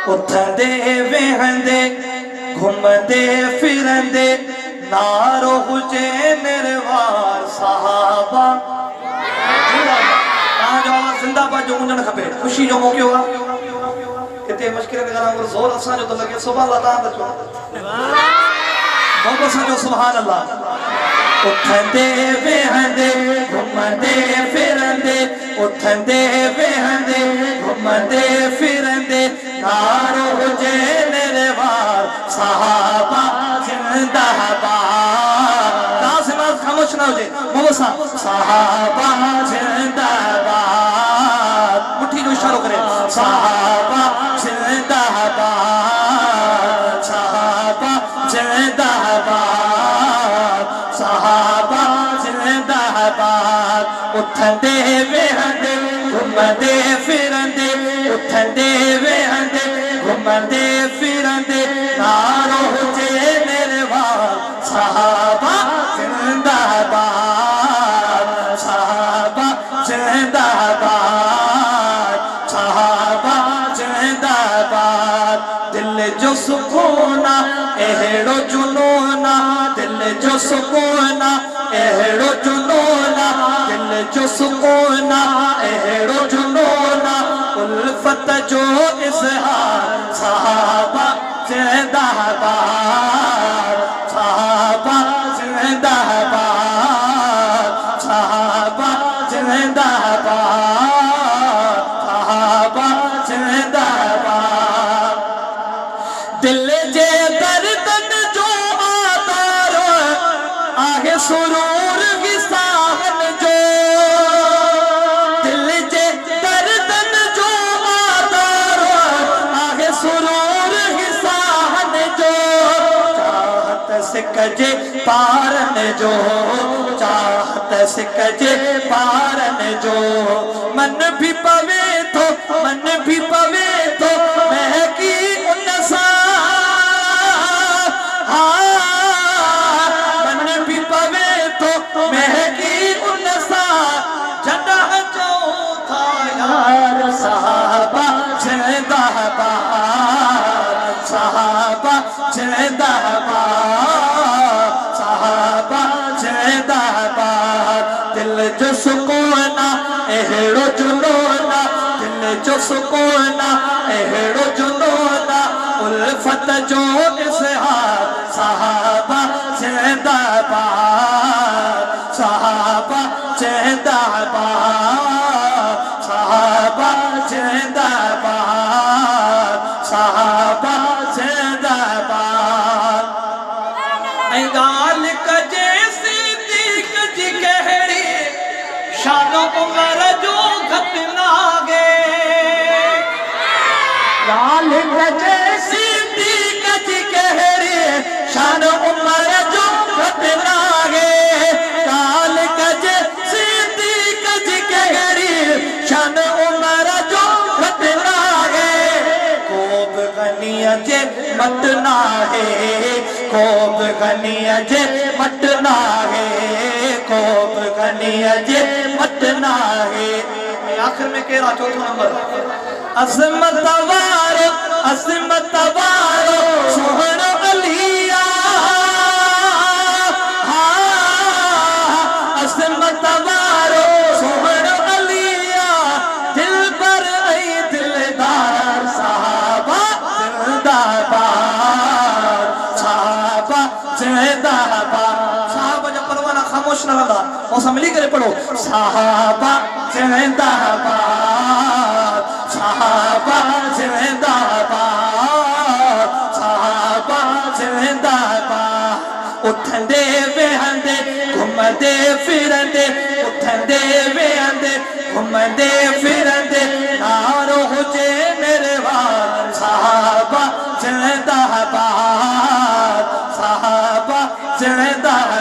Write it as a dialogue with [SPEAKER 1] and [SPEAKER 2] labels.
[SPEAKER 1] उठंदे वेहंदे घुमदे फिरंदे नारो हुजे निर्वार सहाबा जो जिंदाबाद जो मुंजन खपे खुशी जो मौको आ किते मुश्किल में जरा जोर असा जो तो लगे सुभान अल्लाह ता चो मोहब्बत सा जो सुभान अल्लाह उठंदे वेहंदे घुमदे फिरंदे उठंदे वेहंदे घुमदे फिरंदे नारो हुजे निर्वार सहाबा जिंदाबाद नाज़िमात खामोश ना हो जाए मोहब्बत सा सहाबा जिंदाबाद मुट्ठी जो इशारो करे सहाबा जिंदाबाद सहाबा जिंदाबाद सहाबा जिंदाबाद उठंदे वेहंदे घुमदे फिरंदे उठंदे वेहंदे घुमदे फिरंदे नारो हुजे निर्वार सहाबा जिंदाबाद सहाबा जिंदाबाद सहाबा जिंदाबाद दिल जो सुकूना एहड़ो जुनूना दिल जो सुकूना एहड़ो जुनूना दिल जो सुकूना एहड़ो जुनूना उल्फत जो इज़हार सहाबा जिंदाबाद सहाबा जिंदाबाद सहाबा जिंदाबाद सहाबा जिंदाबाद दिल जे दर्दन जो आदार आहे सुरूर विसाहन जो दिल जे दर्दन जो आदार आहे सुरूर विसाहन जो चाहत सिकजे पारन जो चाहत सिकजे पारन जो मन भी पवे तो महकी उन सा मन भी पवे तो महकी उन सा जॾहिं चऊं था यार सहाबा जिंदाबाद सहाबा जिंदाबाद सहाबा जिंदाबाद दिल जो सुकूना एहड़ो जुनूना दिल जो सुकूना एहड़ो जुनूना उल्फत जो इज़हार सहाबा जिंदाबाद सहाबा जिंदाबाद सहाबा जिंदाबाद सहाबा जिंदाबाद ऐं ॻाल्हि कजे सिद्दीक़ जी कहिड़ी शान उमर जो घटि लागे ॻाल्हि कजे सिद्दीक़ जी कहिड़ी शान उमर जो घटि लागे ॻाल्हि कजे सिद्दीक़ जी कहिड़ी शान उमर जो घटि लागे को बि ग़नीअ जे मट नाहे को बि ग़नीअ जे मट नाहे को बि ग़नीअ जे मट नाहे आखिर में केरा चौथो नंबर अज़मत वारो सुहिणो अलिया अज़मत वारो सुहिणो अलिया दिल पर ऐं दिलदार सहाबा जिंदाबाद सहाबा जिंदाबाद सहाबा जा परवाना खामोश न रहंदा और सब मिली करे पढ़ो सहाबा जिंदाबाद सहाबा जिंदाबाद सहाबा जिंदाबाद उठंदे वेहंदे घुमदे फिरंदे उठंदे वेहंदे घुमदे फिरंदे नारो हुजे निर्वार सहाबा जिंदाबाद सहाबा जिंदाबाद